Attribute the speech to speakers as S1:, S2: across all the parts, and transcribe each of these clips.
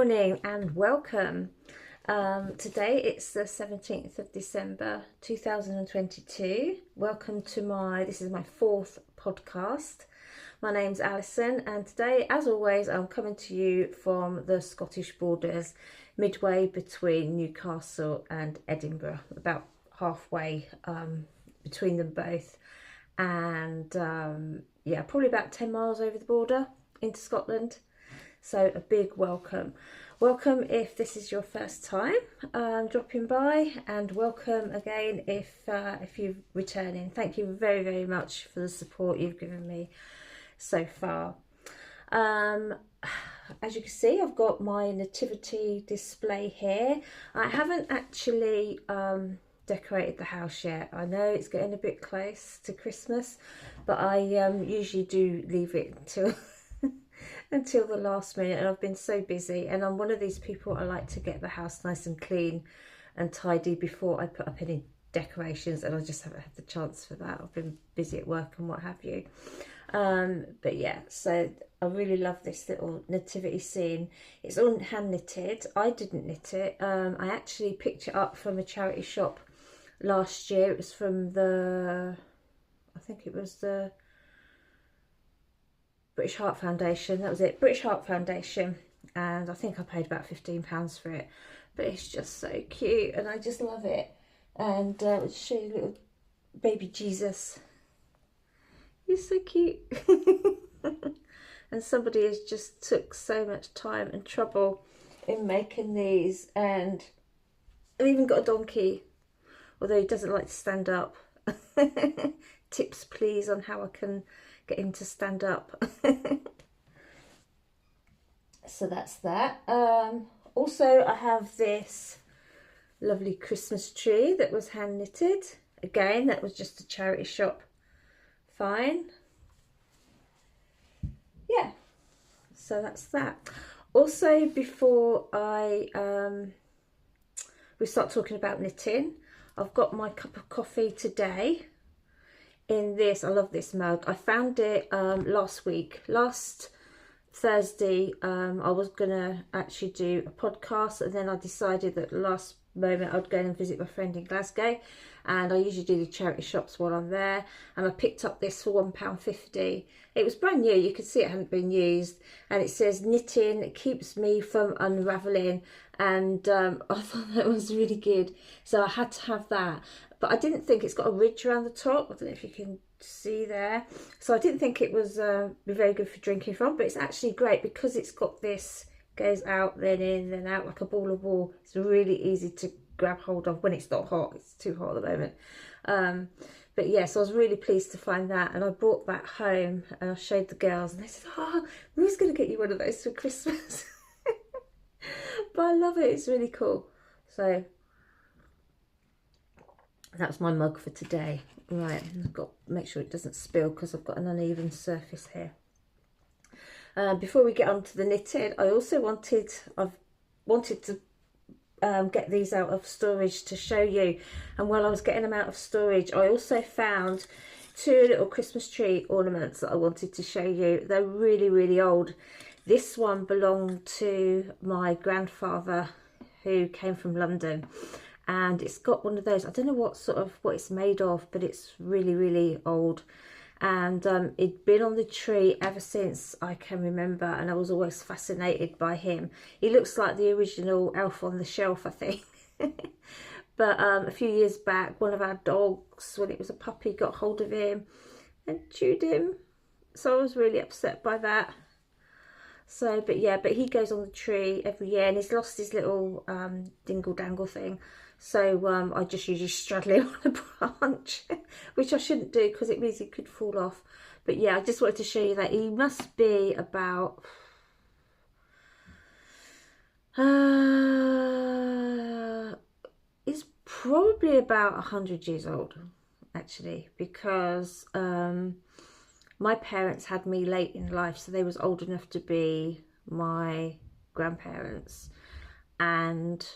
S1: morning and welcome. Today it's the 17th of December 2022. Welcome to this is my fourth podcast. My name's Alison and today, as always, I'm coming to you from the Scottish borders, midway between Newcastle and Edinburgh, about halfway between them both, and yeah, probably about 10 miles over the border into Scotland. So a big welcome. Welcome if this is your first time dropping by, and welcome again if you're returning. Thank you very, very much for the support you've given me so far. As you can see, I've got my nativity display here. I haven't actually decorated the house yet. I know it's getting a bit close to Christmas, but I usually do leave it until the last minute, and I've been so busy, and I'm one of these people, I like to get the house nice and clean and tidy before I put up any decorations, and I just haven't had the chance for that. I've been busy at work and what have you. But yeah, so I really love this little nativity scene. It's all hand knitted. I didn't knit it. I actually picked it up from a charity shop last year. It was from I think it was the British Heart Foundation. That was it, British Heart Foundation, and I think I paid about £15 for it, but it's just so cute and I just love it. And I'll show you little baby Jesus. He's so cute. And somebody has just took so much time and trouble in making these, and I've even got a donkey, although he doesn't like to stand up. Tips please on how I can get him to stand up. So that's that. Also, I have this lovely Christmas tree that was hand knitted. Again, that was just a charity shop find. Yeah, so that's that. Also, before we start talking about knitting, I've got my cup of coffee today in this. I love this mug. I found it last Thursday. I was gonna actually do a podcast, and then I decided that the last moment I'd go and visit my friend in Glasgow, and I usually do the charity shops while I'm there, and I picked up this for £1.50. It was brand new, you could see it hadn't been used, and it says knitting keeps me from unravelling, and I thought that was really good, so I had to have that. But I didn't think, it's got a ridge around the top, I don't know if you can see there, so I didn't think it was be very good for drinking from, but it's actually great because it's got this, goes out then in then out like a ball of wool. It's really easy to grab hold of when it's not hot. It's too hot at the moment. But yes, I was really pleased to find that, and I brought that home and I showed the girls, and they said, oh, who's going to get you one of those for Christmas? But I love it, it's really cool. So that's my mug for today. Right, I've got to make sure it doesn't spill because I've got an uneven surface here. Before we get on to the knitted, I also wanted to get these out of storage to show you, and while I was getting them out of storage, I also found two little Christmas tree ornaments that I wanted to show you. They're really, really old. This one belonged to my grandfather who came from London, and it's got one of those, I don't know what it's made of, but it's really, really old. And it'd been on the tree ever since I can remember, and I was always fascinated by him. He looks like the original Elf on the Shelf, I think. But a few years back, one of our dogs, when it was a puppy, got hold of him and chewed him, so I was really upset by that. So, but yeah, but he goes on the tree every year, and he's lost his little dingle dangle thing. So I just usually straddle him on a branch, which I shouldn't do because it means he could fall off. But yeah, I just wanted to show you that he must be about he's probably about 100 years old, actually, because my parents had me late in life, so they was old enough to be my grandparents, and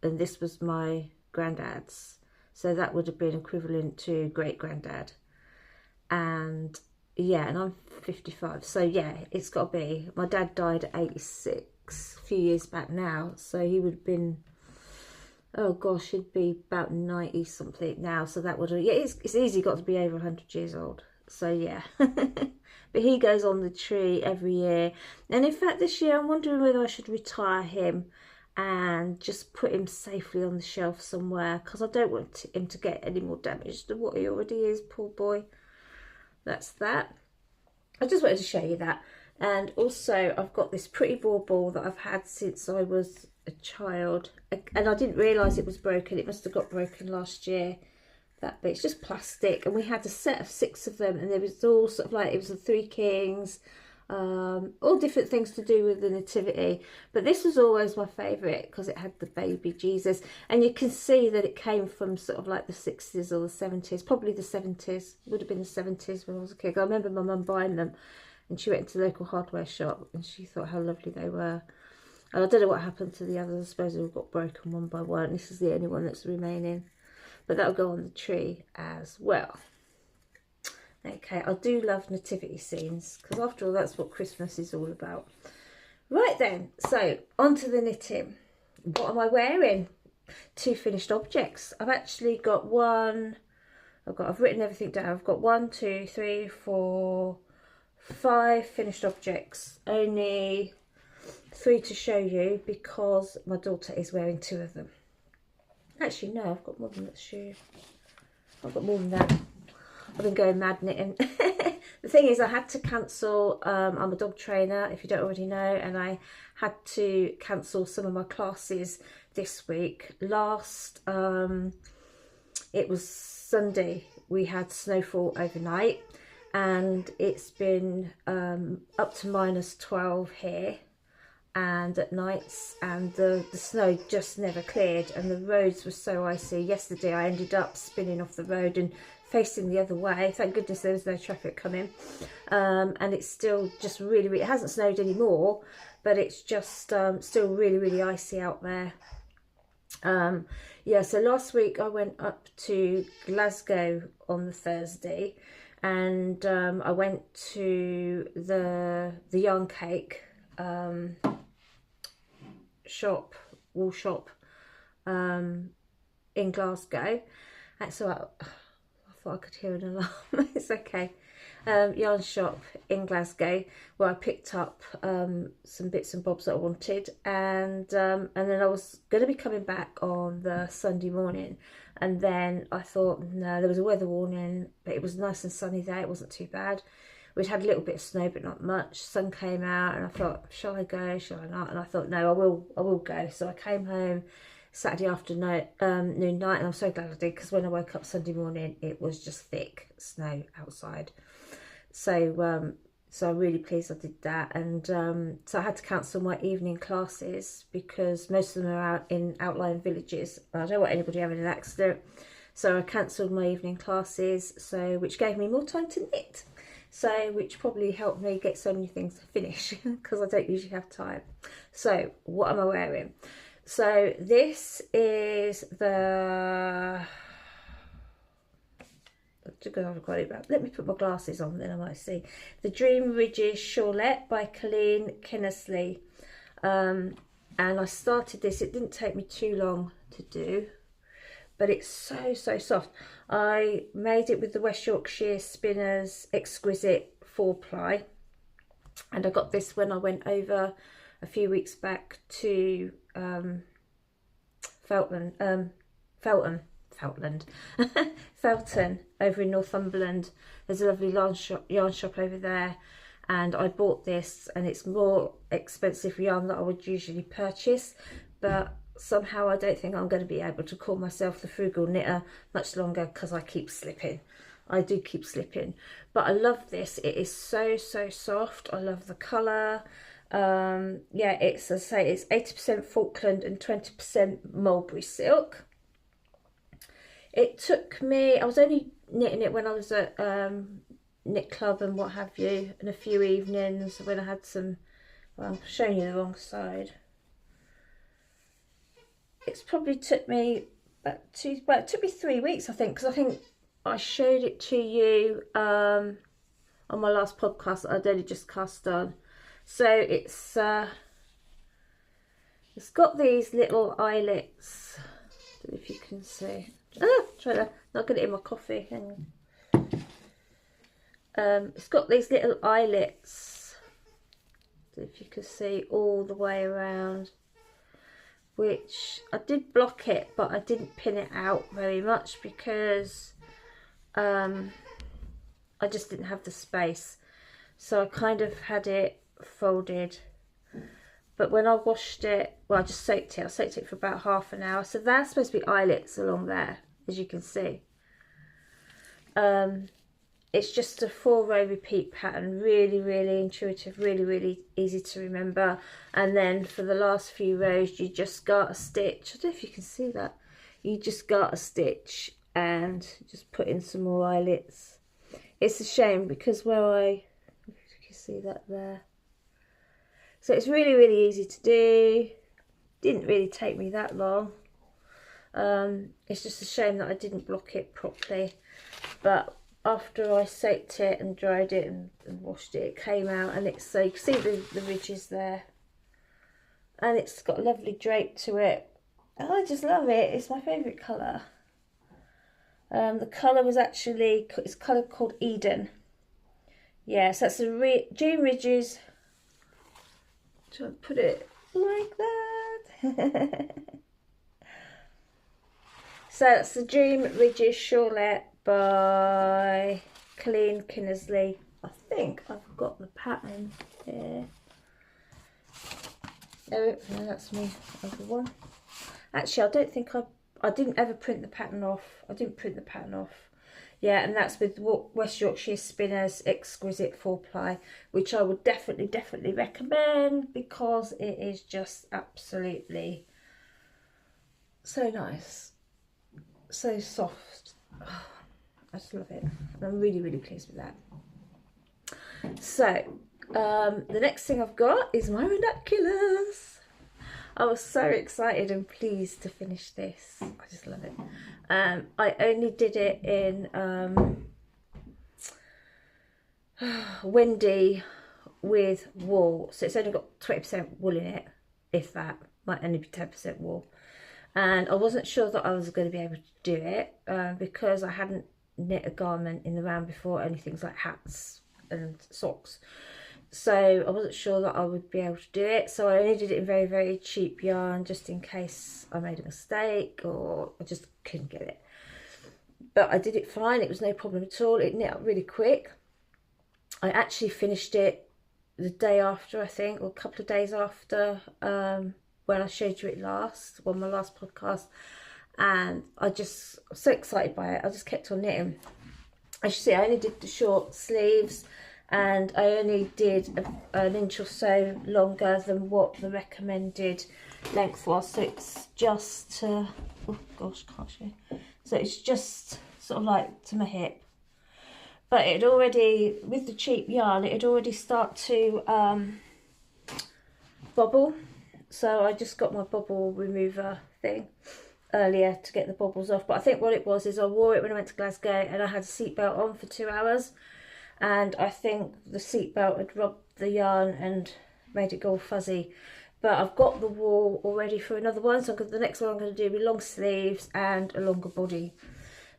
S1: this was my granddad's, so that would have been equivalent to great granddad. And yeah, and I'm 55, so yeah, it's got to be. My dad died at 86, a few years back now, so he would have been, oh gosh, he'd be about 90 something now, so that would have, yeah, it's easy got to be over 100 years old, so yeah. But he goes on the tree every year, and in fact this year I'm wondering whether I should retire him and just put him safely on the shelf somewhere, because I don't want him to get any more damage than what he already is, poor boy. That's that. I just wanted to show you that. And also I've got this pretty bauble that I've had since I was a child, and I didn't realise it was broken. It must have got broken last year, that bit. It's just plastic, and we had a set of 6 of them, and there was all sort of like, it was the 3 kings, all different things to do with the nativity, but this was always my favourite because it had the baby Jesus, and you can see that it came from sort of like the 60s or the 70s, probably the 70s, would have been the 70s when I was a kid. I remember my mum buying them, and she went into the local hardware shop and she thought how lovely they were, and I don't know what happened to the others. I suppose they all got broken one by one. This is the only one that's remaining, but that'll go on the tree as well. Okay, I do love nativity scenes, because after all, that's what Christmas is all about. Right then, so on to the knitting. What am I wearing? 2 finished objects. I've actually got I've written everything down. I've got 1, 2, 3, 4, 5 finished objects. Only 3 to show you because my daughter is wearing 2 of them. Actually, no, I've got more than that shoe. I've got more than that. I've been going mad knitting. The thing is, I had to cancel, I'm a dog trainer, if you don't already know, and I had to cancel some of my classes this week. It was Sunday, we had snowfall overnight, and it's been up to -12 here, and at nights, and the snow just never cleared, and the roads were so icy. Yesterday I ended up spinning off the road and facing the other way. Thank goodness there was no traffic coming, and it's still just really, it hasn't snowed anymore, but it's just still really icy out there. Yeah, so last week I went up to Glasgow on the Thursday, and I went to the yarn cake wool shop in Glasgow, and so I thought I could hear an alarm. It's okay. Yarn shop in Glasgow, where I picked up some bits and bobs that I wanted, and then I was going to be coming back on the Sunday morning, and then I thought, no, there was a weather warning, but it was nice and sunny there. It wasn't too bad. We'd had a little bit of snow, but not much. Sun came out, and I thought, shall I go, shall I not? And I thought, no, I will go. So I came home Saturday afternoon, noon night, and I'm so glad I did, because when I woke up Sunday morning, it was just thick snow outside. So so I'm really pleased I did that, and so I had to cancel my evening classes because most of them are out in outlying villages. I don't want anybody having an accident, so I cancelled my evening classes, so which gave me more time to knit, so which probably helped me get so many things to finish because I don't usually have time. So what am I wearing? So this is the, let me put my glasses on, then I might see. The Dream Ridges Shawlette by Colleen Kinnersley. And I started this, it didn't take me too long to do, but it's so soft. I made it with the West Yorkshire Spinners Exquisite 4-ply, and I got this when I went over a few weeks back to Felton over in Northumberland. There's a lovely yarn shop over there, and I bought this, and it's more expensive yarn that I would usually purchase, but somehow I don't think I'm going to be able to call myself the frugal knitter much longer because I keep slipping. I do keep slipping, but I love this. It is so soft. I love the colour. Yeah, it's, as I say, it's 80% Falkland and 20% mulberry silk. It took me, I was only knitting it when I was at knit club and what have you, and a few evenings when I had some, well, I'm showing you the wrong side. It's probably took me it took me 3 weeks, I think, because I think I showed it to you on my last podcast that I'd only just cast on. So it's It's got these little eyelets. I don't know if you can see. Trying to not get it in my coffee. Hang on. It's got these little eyelets. I don't know if you can see all the way around. Which I did block it, but I didn't pin it out very much because I just didn't have the space. So I kind of had it folded. But when I washed it, well, I just soaked it. I soaked it for about half an hour. So there's supposed to be eyelets along there, as you can see. It's just a 4-row repeat pattern. Really, really intuitive. Really, really easy to remember. And then for the last few rows, you just got a stitch. I don't know if you can see that. You just got a stitch and just put in some more eyelets. It's a shame because where you can see that there. So it's really, really easy to do. Didn't really take me that long. It's just a shame that I didn't block it properly. But after I soaked it and dried it and washed it, it came out, and it's, so you can see the ridges there. And it's got a lovely drape to it. And I just love it. It's my favourite colour. The colour was actually, it's colour called Eden. Yes, that's the June Ridges. Try and put it like that. So that's the Dream Ridges Shawlette by Colleen Kinnersley. I think I've got the pattern here. Oh, no, that's me. Other one. Actually, I don't think I didn't ever print the pattern off. I didn't print the pattern off. Yeah, and that's with West Yorkshire Spinners Exquisite 4-ply, which I would definitely recommend because it is just absolutely so nice, so soft. Oh, I just love it. And I'm really, really pleased with that. So, the next thing I've got is my Ranunculus. I was so excited and pleased to finish this. I just love it. I only did it in Wendy with wool. So it's only got 20% wool in it, if that. Might only be 10% wool. And I wasn't sure that I was going to be able to do it because I hadn't knit a garment in the round before, only things like hats and socks. So I wasn't sure that I would be able to do it. So I only did it in very, very cheap yarn just in case I made a mistake or I just couldn't get it. But I did it fine. It was no problem at all. It knit up really quick. I actually finished it the day after, I think, or a couple of days after when I showed you it last, on my last podcast. And I was so excited by it. I just kept on knitting. As you see, I only did the short sleeves. And I only did an inch or so longer than what the recommended length was. So it's just, oh gosh, can't show you. So it's just sort of like to my hip. But it already, with the cheap yarn, it had already started to bobble. So I just got my bobble remover thing earlier to get the bobbles off. But I think what it was is I wore it when I went to Glasgow and I had a seatbelt on for 2 hours. And I think the seatbelt had rubbed the yarn and made it go all fuzzy. But I've got the wool all ready for another one. So the next one I'm going to do will be long sleeves and a longer body.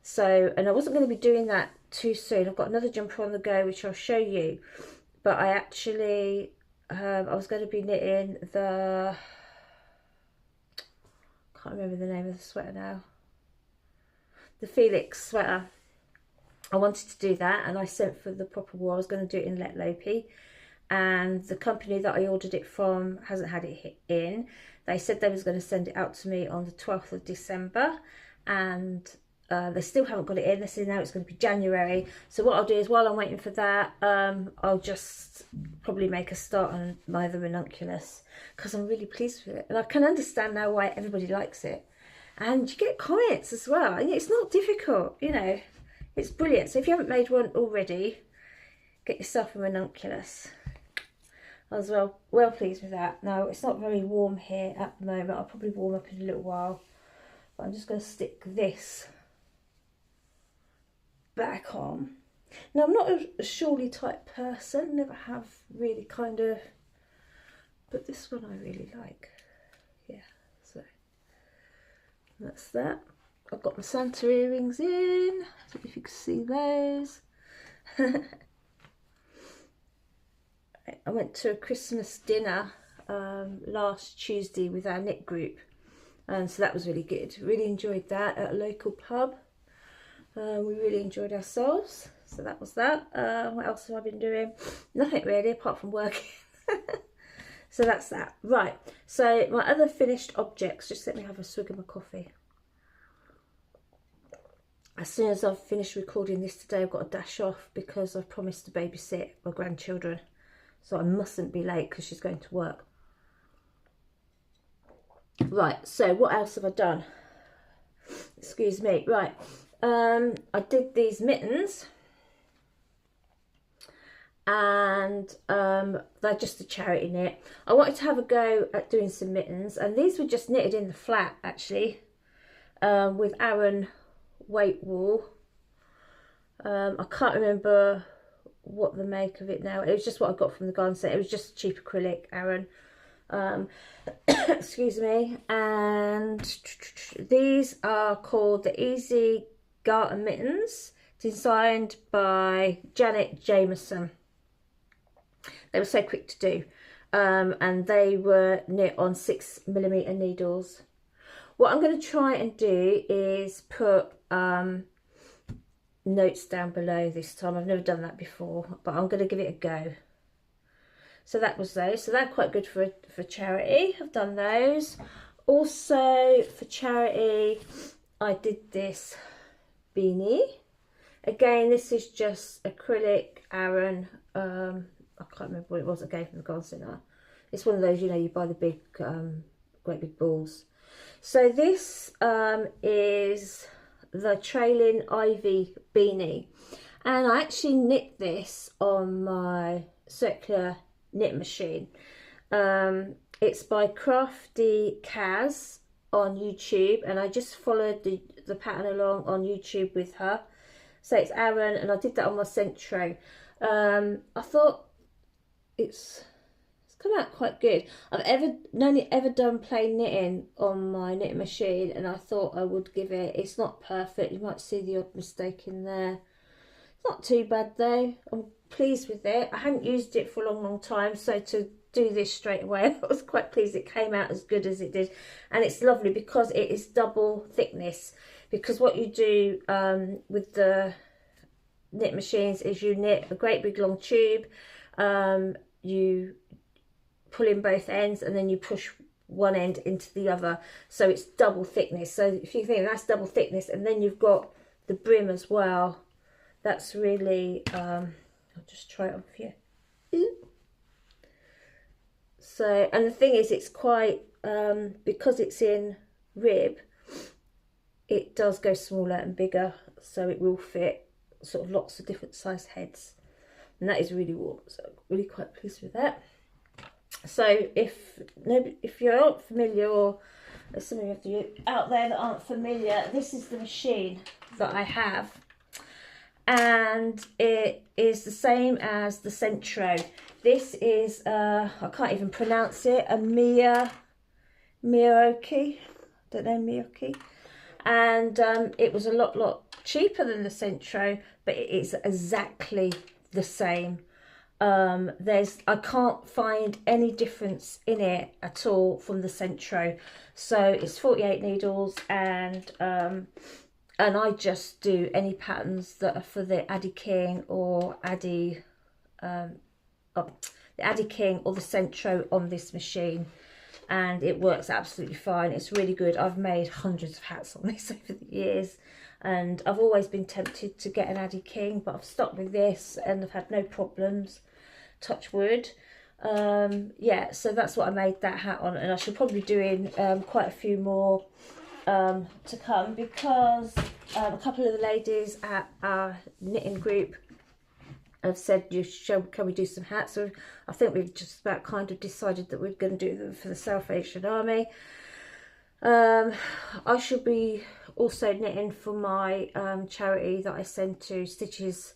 S1: So, and I wasn't going to be doing that too soon. I've got another jumper on the go, which I'll show you. But I actually, I was going to be knitting the, can't remember the name of the sweater now. The Felix sweater. I wanted to do that and I sent for the proper wool. I was going to do it in Let Lopi, and the company that I ordered it from hasn't had it in. They said they was going to send it out to me on the 12th of December and they still haven't got it in. They said now it's going to be January. So what I'll do is while I'm waiting for that, I'll just probably make a start on my Rununculus because I'm really pleased with it. And I can understand now why everybody likes it. And you get comments as well. And it's not difficult, you know. It's brilliant. So if you haven't made one already, get yourself a Ranunculus. I was well pleased with that. Now, it's not very warm here at the moment. I'll probably warm up in a little while. But I'm just going to stick this back on. Now, I'm not a shawly type person. Never have really kind of. But this one I really like. Yeah. That's that. I've got my Santa earrings in. I don't know if you can see those. I went to a Christmas dinner last Tuesday with our knit group, and so that was really good. Really enjoyed that at a local pub. We really enjoyed ourselves. So that was that. What else have I been doing? Nothing really, apart from working. So that's that. Right, so my other finished objects, just let me have a swig of my coffee. As soon as I've finished recording this today, I've got to dash off because I've promised to babysit my grandchildren. So I mustn't be late because she's going to work. Right, so what else have I done? Excuse me. Right, I did these mittens. And they're just a charity knit. I wanted to have a go at doing some mittens, and these were just knitted in the flat actually, with Aran weight wool. I can't remember what the make of it now. It was just what I got from the garden centre. It was just cheap acrylic Aran. Excuse me. And these are called the Easy Garter Mittens, designed by Janet Jameson. They were so quick to do, and they were knit on 6mm needles. What I'm going to try and do is put notes down below this time. I've never done that before, but I'm going to give it a go. So that was those. So they're quite good for charity. I've done those. Also for charity, I did this beanie. Again, this is just acrylic Aran. I can't remember what it was I gave from the garden centre. It's one of those, you know, you buy the big, great big balls. So this is the Trailing Ivy beanie. And I actually knit this on my circular knit machine. It's by Crafty Kaz on YouTube. And I just followed the pattern along on YouTube with her. So it's Aran, and I did that on my Centro. I thought it's come out quite good. I've only ever done plain knitting on my knit machine, and I thought I would give it. It's not perfect. You might see the odd mistake in there. It's not too bad though. I'm pleased with it. I hadn't used it for a long time, so to do this straight away, I was quite pleased. It came out as good as it did, and it's lovely because it is double thickness. Because what you do with the knit machines is you knit a great big long tube. You pull in both ends, and then you push one end into the other, so it's double thickness. So if you think that's double thickness, and then you've got the brim as well, that's really I'll just try it on for you. So, and the thing is, it's quite because it's in rib, it does go smaller and bigger, so it will fit sort of lots of different size heads. And that is really warm, so I'm really quite pleased with that. So if you're not familiar, or there's some of you out there that aren't familiar, this is the machine that I have, and it is the same as the Centro. This is I can't even pronounce it, a Miyoki, don't know, Miyoki, and it was a lot cheaper than the Centro, but it is exactly the same. I can't find any difference in it at all from the Centro. So it's 48 needles, and I just do any patterns that are for the Addy King or the Addy King or the Centro on this machine, and it works absolutely fine. It's really good. I've made hundreds of hats on this over the years, and I've always been tempted to get an Addy King, but I've stuck with this and I've had no problems, touch wood. Yeah, so that's what I made that hat on, and I should probably be doing quite a few more to come, because a couple of the ladies at our knitting group have said, can we do some hats? So I think we've just about kind of decided that we're going to do them for the Salvation Army. I should be also knitting for my charity that I send to Stitches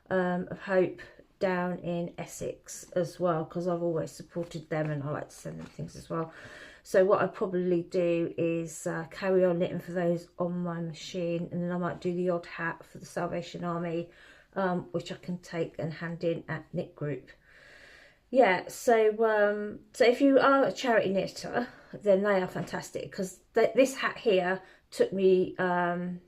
S1: of Hope down in Essex as well, because I've always supported them and I like to send them things as well. So what I probably do is carry on knitting for those on my machine, and then I might do the odd hat for the Salvation Army, which I can take and hand in at knit group. Yeah, so so if you are a charity knitter, then they are fantastic, because this hat here took me an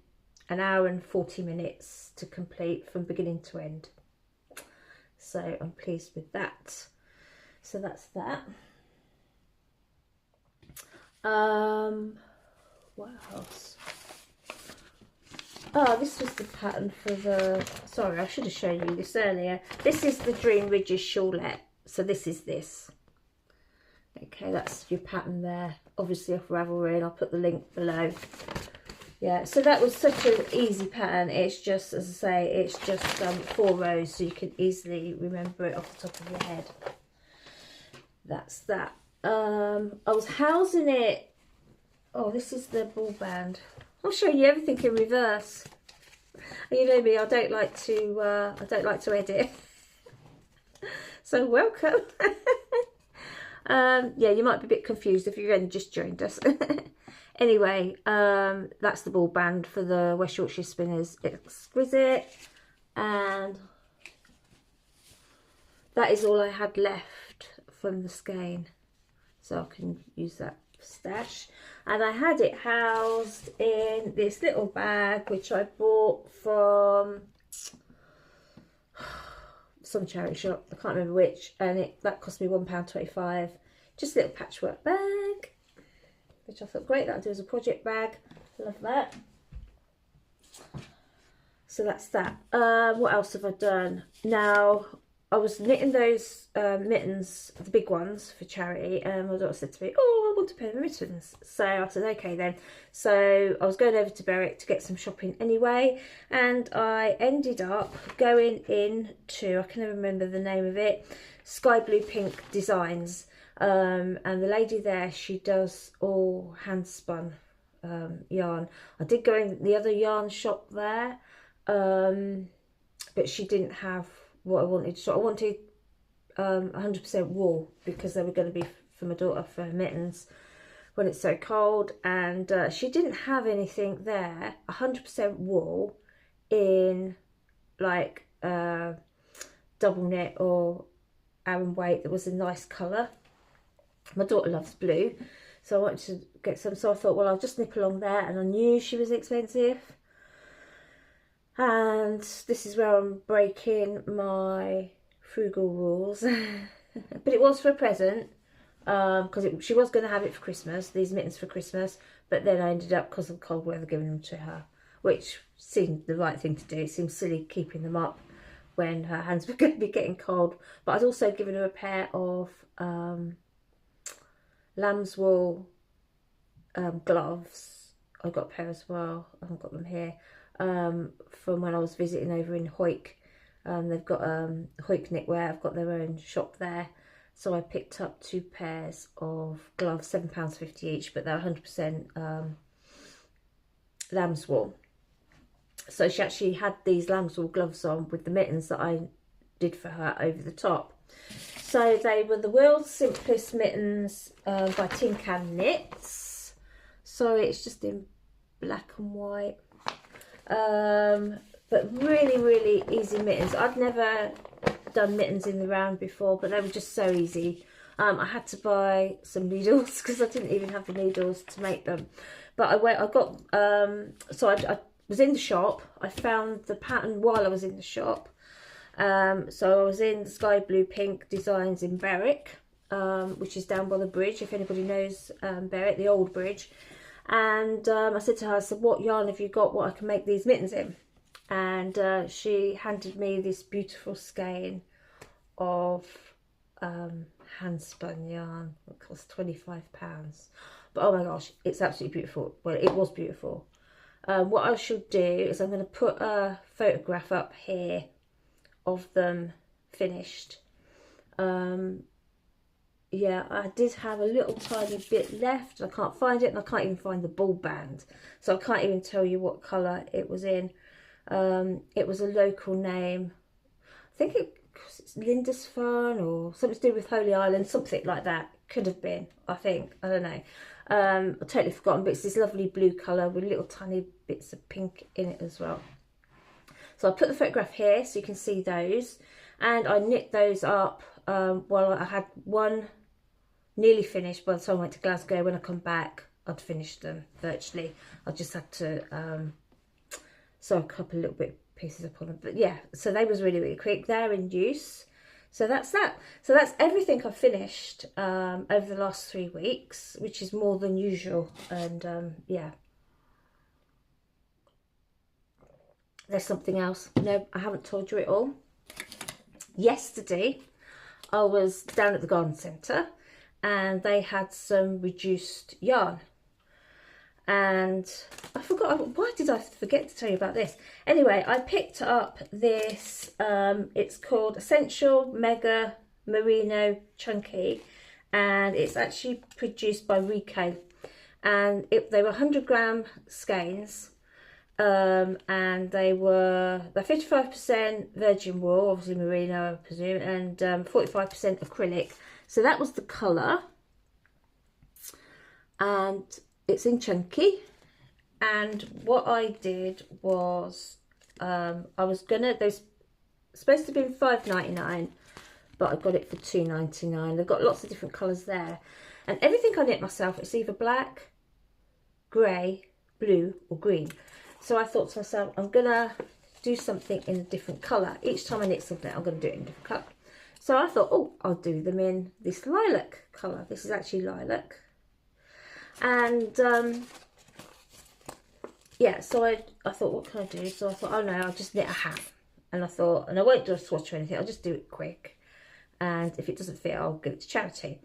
S1: hour and 40 minutes to complete from beginning to end. So I'm pleased with that. So that's that. What else? Oh, this was the pattern for the, sorry, I should have shown you this earlier. This is the Dream Ridges Shawlette. So this is this. Okay, that's your pattern there. Obviously off Ravelry, and I'll put the link below. Yeah, so that was such an easy pattern. It's just, as I say, it's just 4 rows, so you can easily remember it off the top of your head. That's that. I was housing it. Oh, this is the ball band. I'll show you everything in reverse. You know me, I don't like to edit. So welcome. Yeah, you might be a bit confused if you've only just joined us. Anyway, that's the ball band for the West Yorkshire Spinners Exquisite, and that is all I had left from the skein, so I can use that stash. And I had it housed in this little bag which I bought from some charity shop, I can't remember which, and that cost me £1.25. Just a little patchwork bag, which I thought great, that'll do as a project bag. Love that. So that's that. What else have I done? Now, I was knitting those mittens, the big ones, for charity, and my daughter said to me, oh, I want a pair of mittens. So I said, okay then. So I was going over to Berwick to get some shopping anyway, and I ended up going into, I can never remember the name of it, SkyBluePink Designs. And the lady there, she does all hand spun yarn. I did go in the other yarn shop there, but she didn't have what I wanted. So I wanted 100% wool, because they were going to be for my daughter for her mittens when it's so cold, and she didn't have anything there 100% wool in like double knit or Aran weight that was a nice colour. My daughter loves blue, so I wanted to get some, so I thought, well, I'll just nip along there, and I knew she was expensive. And this is where I'm breaking my frugal rules. But it was for a present, because she was going to have it for Christmas, these mittens for Christmas, but then I ended up, because of the cold weather, giving them to her, which seemed the right thing to do. It seemed silly keeping them up when her hands were going to be getting cold. But I'd also given her a pair of lamb's wool gloves. I got a pair as well. I haven't got them here. From when I was visiting over in Hoyk. They've got Hoyk Knitwear. I've got their own shop there. So I picked up 2 pairs of gloves, £7.50 each, but they're 100% lamb's wool. So she actually had these lamb's wool gloves on with the mittens that I did for her over the top. So they were the world's simplest mittens by Tin Can Knits. So it's just in black and white. But really, really easy mittens. I'd never done mittens in the round before, but they were just so easy. I had to buy some needles because I didn't even have the needles to make them. But I was in the shop. I found the pattern while I was in the shop. So I was in the SkyBluePink Designs in Berwick, which is down by the bridge, if anybody knows Berwick, the old bridge. And I said to her, I said, what yarn have you got, what I can make these mittens in? And she handed me this beautiful skein of handspun yarn. It cost £25. But oh my gosh, it's absolutely beautiful. Well, it was beautiful. What I should do is I'm going to put a photograph up here of them finished. Yeah, I did have a little tiny bit left. I can't find it, and I can't even find the ball band, so I can't even tell you what colour it was in. It was a local name. I think it Lindisfarne or something to do with Holy Island, something like that. Could have been, I think. I don't know. I've totally forgotten, but it's this lovely blue colour with little tiny bits of pink in it as well. So I put the photograph here so you can see those, and I knit those up while I had one nearly finished. By the time I went to Glasgow, when I come back, I'd finished them virtually. I just had to sew a couple little bit pieces up on them, but yeah, so they was really quick. They're in use. So that's that. So that's everything I've finished over the last 3 weeks, which is more than usual. And yeah, there's something else. No, I haven't told you it all. Yesterday, I was down at the garden centre and they had some reduced yarn. And I forgot, why did I forget to tell you about this? Anyway, I picked up this, it's called Essential Mega Merino Chunky, and it's actually produced by Rico. And they were 100-gram skeins, and they're 55% virgin wool, obviously merino, I presume, and 45% acrylic. So that was the colour. And it's in chunky, and what I did was I was gonna, they're supposed to be $5.99, but I got it for $2.99. They've got lots of different colours there, and everything I knit myself, it's either black, grey, blue or green. So I thought to myself, I'm gonna do something in a different colour. Each time I knit something, I'm gonna do it in a different colour. So I thought, oh, I'll do them in this lilac colour. This is actually lilac. And yeah, so I thought, what can I do? So I thought, oh no, I'll just knit a hat. And I thought, and I won't do a swatch or anything, I'll just do it quick, and if it doesn't fit, I'll give it to charity.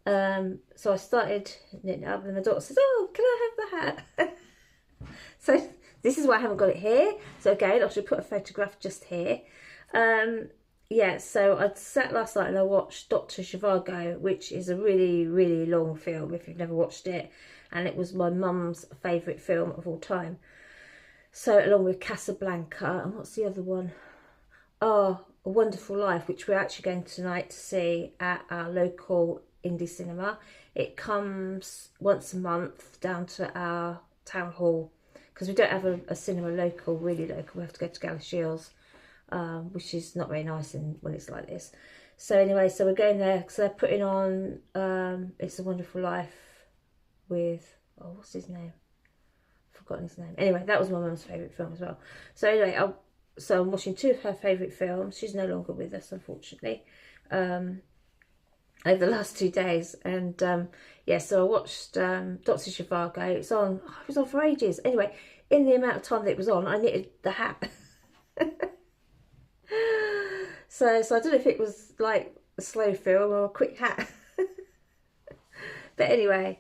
S1: So I started knitting it up, and my daughter says, oh, can I have the hat? So this is why I haven't got it here. So again, I should put a photograph just here. Yeah, so I sat last night and I watched Dr. Zhivago, which is a really long film if you've never watched it, and it was my mum's favourite film of all time. So along with Casablanca, and what's the other one? Oh, A Wonderful Life, which we're actually going tonight to see at our local indie cinema. It comes once a month down to our town hall, because we don't have a cinema really local. We have to go to Galashiels. Which is not very nice when it's like this. So anyway, so we're going there. So they're putting on It's a Wonderful Life with, oh, what's his name? I've forgotten his name. Anyway, that was my mum's favourite film as well. So anyway, so I'm watching 2 of her favourite films. She's no longer with us, unfortunately, over the last 2 days. And yeah, so I watched Dr. Zhivago. It was on for ages. Anyway, in the amount of time that it was on, I knitted the hat. So I don't know if it was like a slow film or a quick hat. But anyway,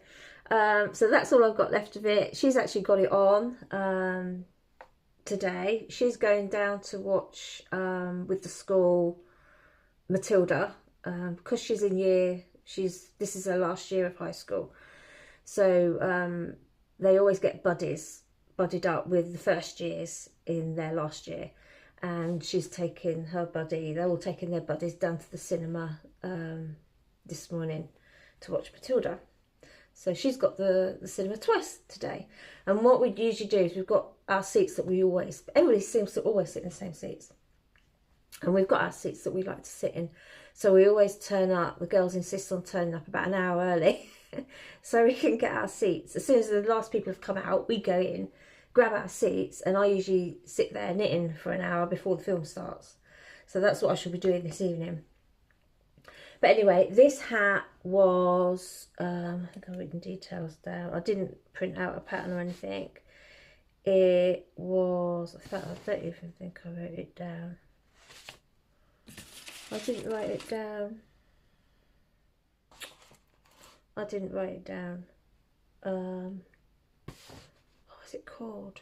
S1: so that's all I've got left of it. She's actually got it on today. She's going down to watch with the school Matilda, because she's in this is her last year of high school. So they always get buddied up with the first years in their last year. And she's taking her buddy, they're all taking their buddies down to the cinema this morning to watch Matilda. So she's got the cinema twice today. And what we usually do is we've got our seats that everybody seems to always sit in the same seats. And we've got our seats that we like to sit in. So we always turn up, the girls insist on turning up about an hour early so we can get our seats. As soon as the last people have come out, we go in, grab our seats, and I usually sit there knitting for an hour before the film starts. So that's what I should be doing this evening. But anyway, this hat was, I think I've written details down. I didn't print out a pattern or anything. It was, I don't even think I wrote it down. I didn't write it down. What was it called?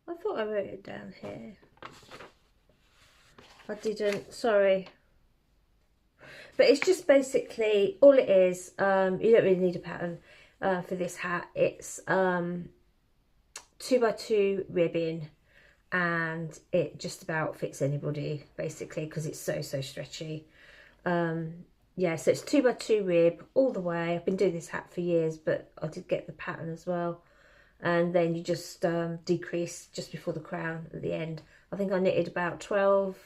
S1: I thought I wrote it down here. I didn't, sorry. But it's just basically, all it is, you don't really need a pattern for this hat. It's 2x2 ribbon, and it just about fits anybody basically because it's so stretchy. Yeah, so it's 2x2 rib all the way. I've been doing this hat for years, but I did get the pattern as well. And then you just decrease just before the crown at the end. I think I knitted about 12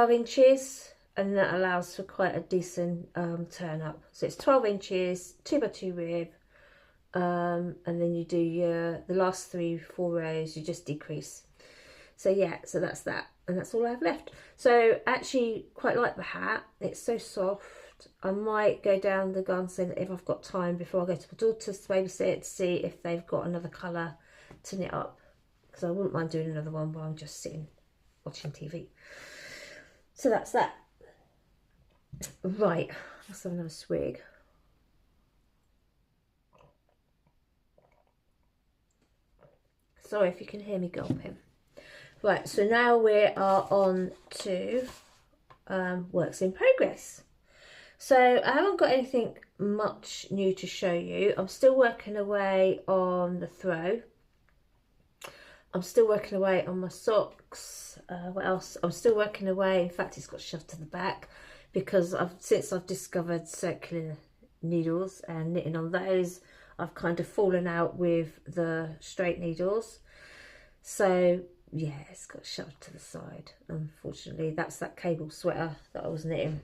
S1: inches, and that allows for quite a decent turn up. So it's 12 inches, 2x2 rib, and then you do the last 3-4 rows, you just decrease. So yeah, so that's that, and that's all I have left. So actually quite like the hat. It's so soft. I might go down the garden centre if I've got time before I go to my daughter's to babysit to see if they've got another colour to knit up, because I wouldn't mind doing another one while I'm just sitting watching TV. So that's that. Right, let's have another swig. Sorry if you can hear me gulping. Right, so now we are on to works in progress. So I haven't got anything much new to show you. I'm still working away on the throw. I'm still working away on my socks. What else? I'm still working away. In fact, it's got shoved to the back because since I've discovered circular needles and knitting on those, I've kind of fallen out with the straight needles. So yeah, it's got shoved to the side, unfortunately. That's that cable sweater that I was knitting.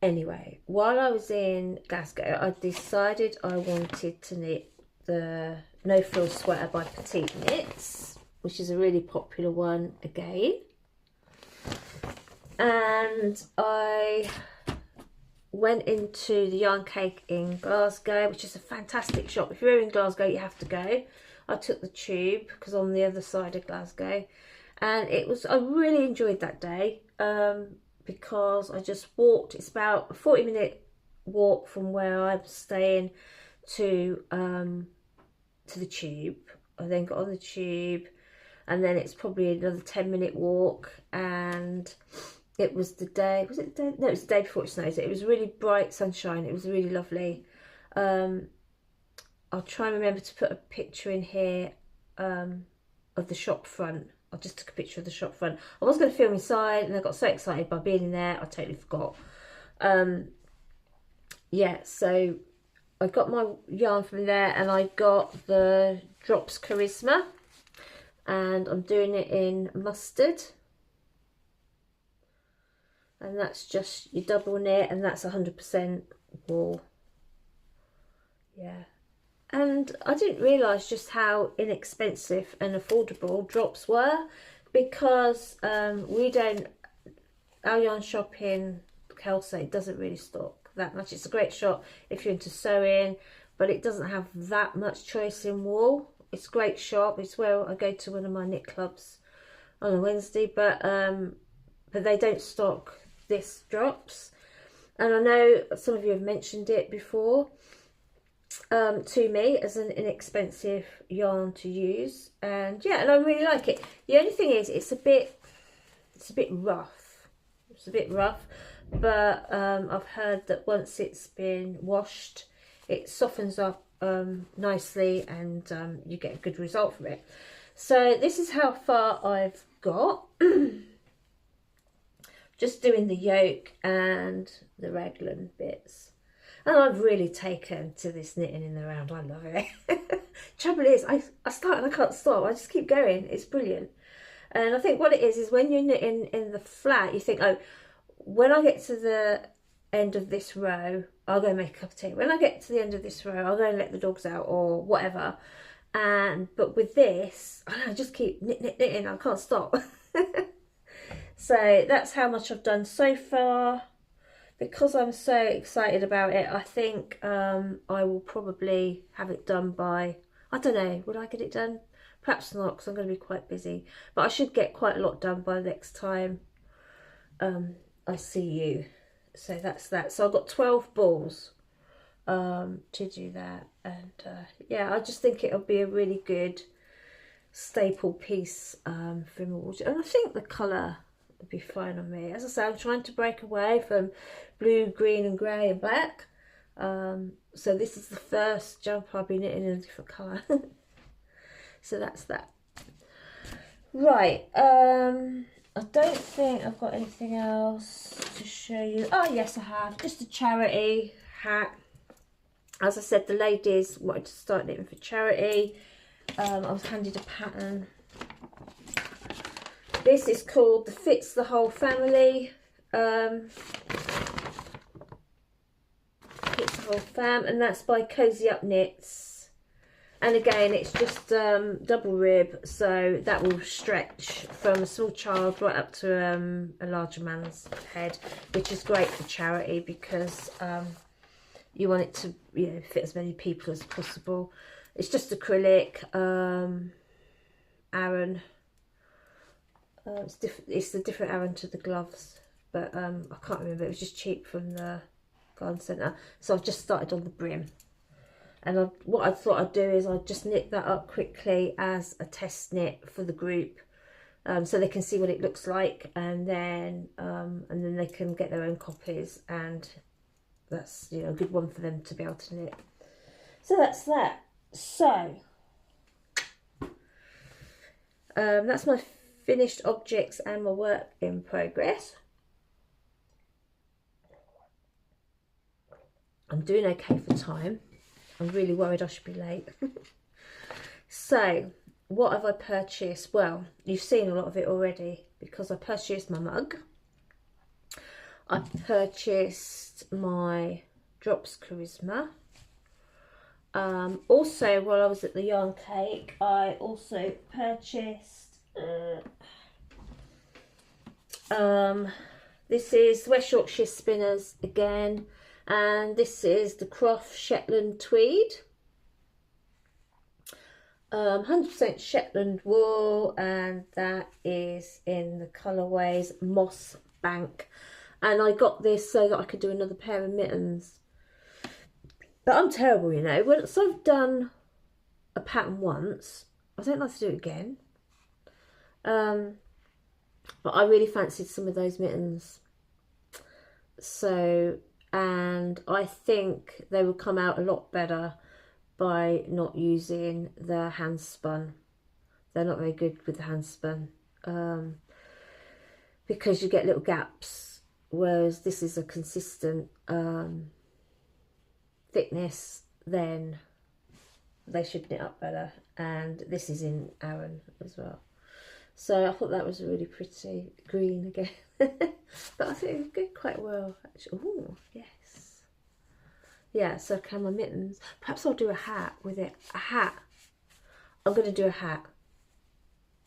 S1: Anyway, while I was in Glasgow, I decided I wanted to knit the No Frills Sweater by Petite Knits, which is a really popular one again. And I went into the Yarn Cake in Glasgow, which is a fantastic shop. If you're in Glasgow, you have to go. I took the tube because I'm on the other side of Glasgow, and I really enjoyed that day because I just walked. It's about a 40-minute walk from where I'm staying to the tube. I then got on the tube, and then it's probably another 10-minute walk. And it was the day. Was it the day? No, it was the day before it snowed. It was really bright sunshine. It was really lovely. I'll try and remember to put a picture in here of the shop front. I just took a picture of the shop front. I was going to film inside, and I got so excited by being in there, I totally forgot. Yeah, so I got my yarn from there, and I got the Drops Charisma, and I'm doing it in mustard. And that's just your double knit, and that's 100% wool. Yeah. And I didn't realise just how inexpensive and affordable drops were, because our yarn shop in Hirose doesn't really stock that much. It's a great shop if you're into sewing, but it doesn't have that much choice in wool. It's a great shop. It's where I go to one of my knit clubs on a Wednesday, but they don't stock this drops. And I know some of you have mentioned it before to me as an inexpensive yarn to use, and yeah, and I really like it. The only thing is it's a bit rough. It's a bit rough, but I've heard that once it's been washed, it softens up nicely, and you get a good result from it. So this is how far I've got. Just doing the yoke and the raglan bits. And I've really taken to this knitting in the round. I love it. Trouble is, I start and I can't stop. I just keep going. It's brilliant. And I think what it is when you're knitting in the flat, you think, oh, when I get to the end of this row, I'll go make a cup of tea. When I get to the end of this row, I'll go and let the dogs out or whatever. But with this, I just keep knitting. I can't stop. So that's how much I've done so far. Because I'm so excited about it, I think I will probably have it done by, I don't know, would I get it done? Perhaps not, because I'm going to be quite busy. But I should get quite a lot done by the next time I see you. So that's that. So I've got 12 balls to do that. And yeah, I just think it'll be a really good staple piece for my wardrobe. And I think the colour would be fine on me. As I say, I'm trying to break away from blue, green and grey and black. So this is the first jumper I've been knitting in a different colour. So that's that. Right, I don't think I've got anything else to show you. Oh yes, I have. Just a charity hat. As I said, the ladies wanted to start knitting for charity. I was handed a pattern. This is called the Fits the Whole Family. Fits the Whole Fam, and that's by Cozy Up Knits. And again, it's just double rib, so that will stretch from a small child right up to a larger man's head, which is great for charity because you want it to, you know, fit as many people as possible. It's just acrylic, Aran. It's a different Aran to the gloves, but I can't remember. It was just cheap from the garden centre, so I've just started on the brim. And what I thought I'd do is I'd just knit that up quickly as a test knit for the group, so they can see what it looks like, and then they can get their own copies, and that's, you know, a good one for them to be able to knit. So that's that. So that's my finished objects and my work in progress. I'm doing okay for time. I'm really worried I should be late. So, what have I purchased? Well, you've seen a lot of it already because I purchased my mug. I purchased my Drops Charisma. Also, while I was at the Yarn Cake, I also purchased this is West Yorkshire Spinners again. And this is the Croft Shetland Tweed, 100% Shetland wool, and that is in the colourways Moss Bank. And I got this so that I could do another pair of mittens. But I'm terrible, you know. Once I've done a pattern once, I don't like to do it again. But I really fancied some of those mittens. So... and I think they will come out a lot better by not using the handspun. They're not very good with the handspun because you get little gaps, whereas this is a consistent thickness, then they should knit up better. And this is in Aran as well. So I thought that was a really pretty green again. But I think it did quite well, actually. Oh, yes. Yeah, so can my mittens. Perhaps I'll do a hat with it. A hat. I'm going to do a hat.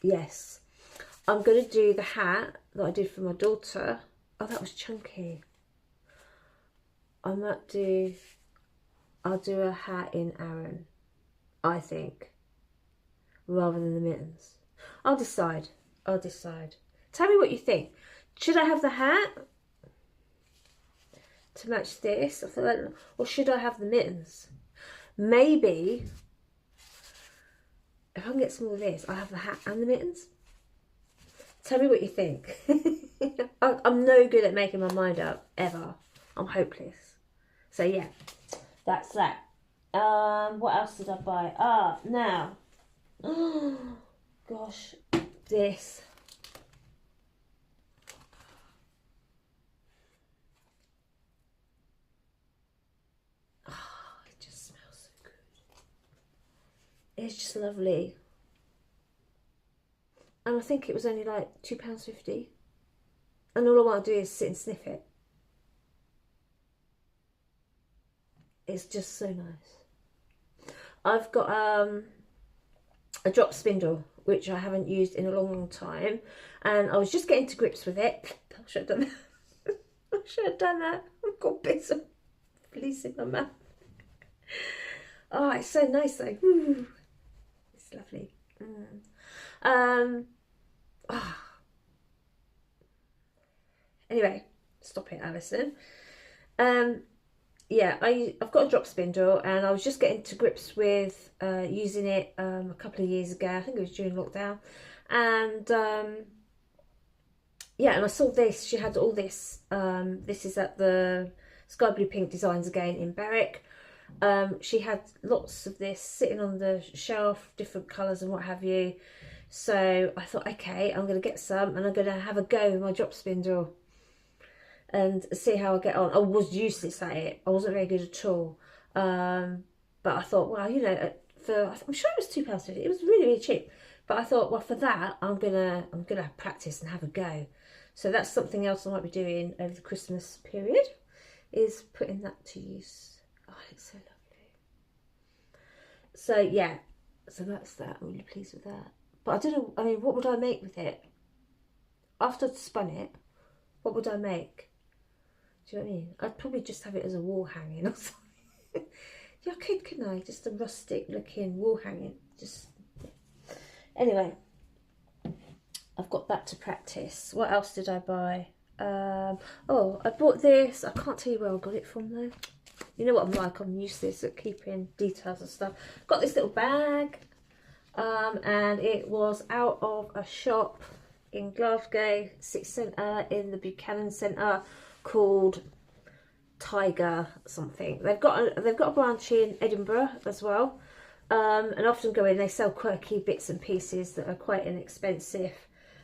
S1: Yes. I'm going to do the hat that I did for my daughter. Oh, that was chunky. I'll do a hat in Aran, I think, rather than the mittens. I'll decide. Tell me what you think. Should I have the hat to match this? I feel like, or should I have the mittens? Maybe if I can get some of this, I'll have the hat and the mittens. Tell me what you think. I'm no good at making my mind up, ever. I'm hopeless. So yeah, that's that. What else did I buy? Now. Oh gosh, this. It just smells so good. It's just lovely. And I think it was only like £2.50. And all I want to do is sit and sniff it. It's just so nice. I've got a drop spindle, which I haven't used in a long, long time. And I was just getting to grips with it. I should have done that. I should have done that. I've got bits of fleece in my mouth. Oh, it's so nice though. Ooh. It's lovely. Anyway, stop it, Alison. Yeah, I've got a drop spindle, and I was just getting to grips with using it a couple of years ago. I think it was during lockdown. And yeah, and I saw this. She had all this. This is at the SkyBluePink Designs again in Berwick. She had lots of this sitting on the shelf, different colours and what have you. So I thought, okay, I'm going to get some and I'm going to have a go with my drop spindle and see how I get on. I was useless at it. I wasn't very good at all. But I thought, well, you know, I'm sure it was £2.50. It was really, really cheap. But I thought, well, for that, I'm gonna practice and have a go. So that's something else I might be doing over the Christmas period, is putting that to use. Oh, it's so lovely. So yeah, so that's that. I'm really pleased with that. But I don't know, I mean, what would I make with it? After I'd spun it, what would I make? Do you know what I mean? I'd probably just have it as a wall hanging or something. Yeah, I could, couldn't I? Just a rustic looking wall hanging. Just anyway, I've got that to practice. What else did I buy? Oh, I bought this. I can't tell you where I got it from though. You know what I'm like, I'm useless at keeping details and stuff. Got this little bag, and it was out of a shop in Glasgow, City Centre, in the Buchanan Centre, called Tiger something. They've got a branch in Edinburgh as well, and often go in. They sell quirky bits and pieces that are quite inexpensive.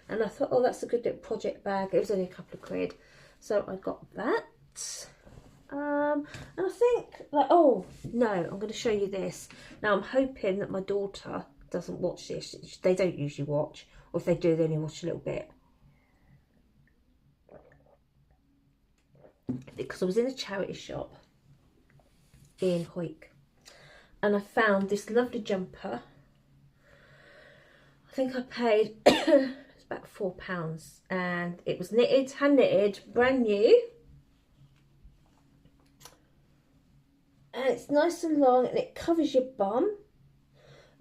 S1: And I thought, oh, that's a good little project bag. It was only a couple of quid, so I got that. And I think, like, oh no, I'm going to show you this. Now I'm hoping that my daughter doesn't watch this. They don't usually watch, or if they do, they only watch a little bit. Because I was in a charity shop in Hoyk and I found this lovely jumper. I think I paid it's about £4, and it was knitted, hand knitted, brand new, and it's nice and long and it covers your bum,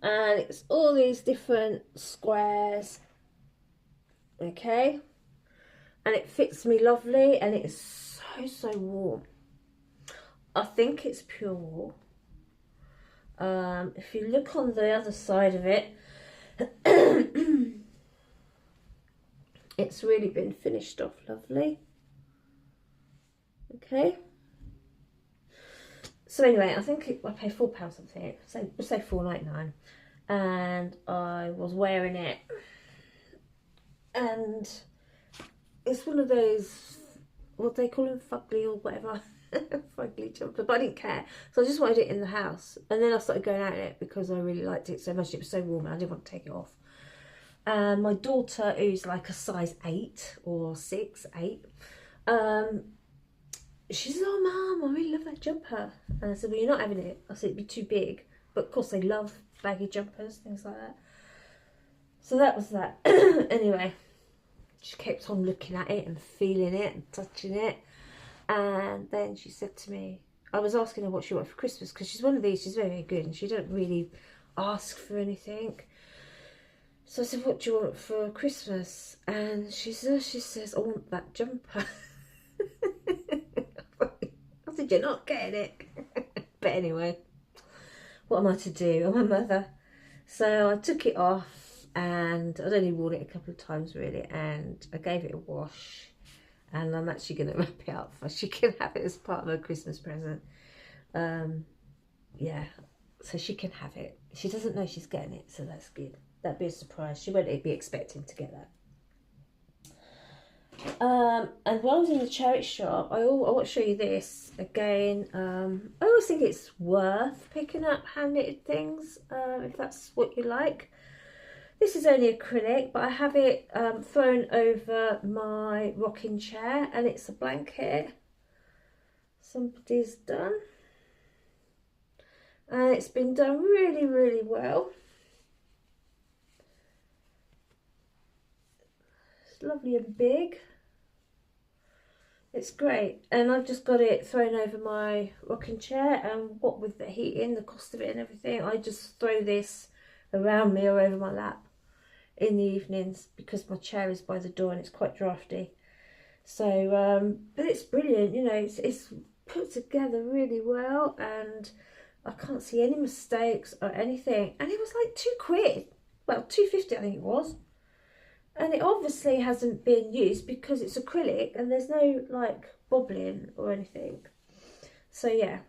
S1: and it's all these different squares, okay, and it fits me lovely, and it's so warm. I think it's pure wool. If you look on the other side of it, it's really been finished off lovely. Okay. So anyway, I think I paid £4 something. So we'll say £4.99, and I was wearing it, and it's one of those, what they call them, fugly or whatever, fugly jumper, but I didn't care, so I just wanted it in the house. And then I started going out in it because I really liked it so much. It was so warm and I didn't want to take it off. And my daughter, who's like a size 8 or 6, 8, she said, oh mum, I really love that jumper. And I said, well, you're not having it. I said, it'd be too big, but of course they love baggy jumpers, things like that. So that was that. Anyway, she kept on looking at it and feeling it and touching it. And then she said to me, I was asking her what she wanted for Christmas, because she's one of these, she's very, very good, and she don't really ask for anything. So I said, what do you want for Christmas? And she says, I want that jumper. I said, you're not getting it. But anyway, what am I to do? I'm a mother. So I took it off, and I'd only worn it a couple of times really, and I gave it a wash, and I'm actually going to wrap it up so she can have it as part of her Christmas present. Yeah, so she can have it. She doesn't know she's getting it, so that's good. That'd be a surprise. She won't be expecting to get that. And while I was in the charity shop, I want to show you this again. I always think it's worth picking up hand knitted things, if that's what you like. This is only acrylic, but I have it thrown over my rocking chair, and it's a blanket somebody's done, and it's been done really, really well. It's lovely and big. It's great, and I've just got it thrown over my rocking chair, and what with the heating, the cost of it and everything, I just throw this around me or over my lap in the evenings, because my chair is by the door and it's quite drafty. So but it's brilliant, you know, it's put together really well, and I can't see any mistakes or anything. And it was like £2, well, £2.50 I think it was. And it obviously hasn't been used because it's acrylic and there's no like bobbling or anything. So yeah,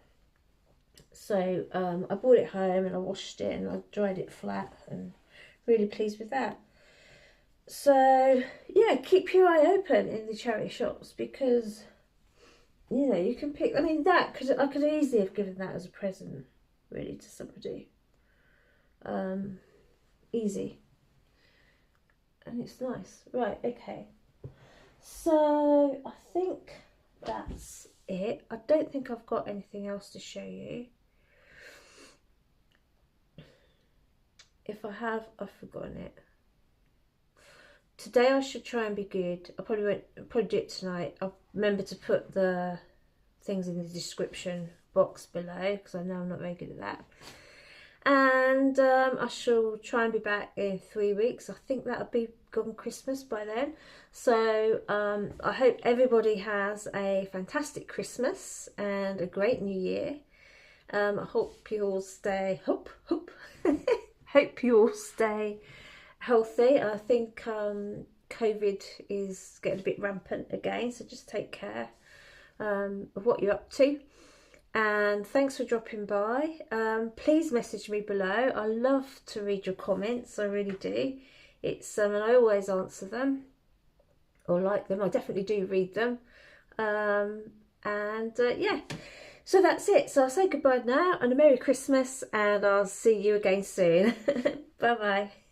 S1: so I brought it home and I washed it and I dried it flat and really pleased with that. So yeah, keep your eye open in the charity shops, because you know you can pick. I mean, I could easily have given that as a present, really, to somebody. Easy, and it's nice. Right, okay. So I think that's it. I don't think I've got anything else to show you. If I have, I've forgotten it. Today I should try and be good. I probably do it tonight. I'll remember to put the things in the description box below, because I know I'm not very good at that. And I shall try and be back in 3 weeks. I think that'll be gone Christmas by then. So I hope everybody has a fantastic Christmas and a great New Year. I hope you all stay hope you all stay healthy. I think COVID is getting a bit rampant again, so just take care of what you're up to. And thanks for dropping by. Please message me below. I love to read your comments, I really do. It's and I always answer them or like them. I definitely do read them. Yeah, so that's it. So I'll say goodbye now and a Merry Christmas, and I'll see you again soon. Bye bye.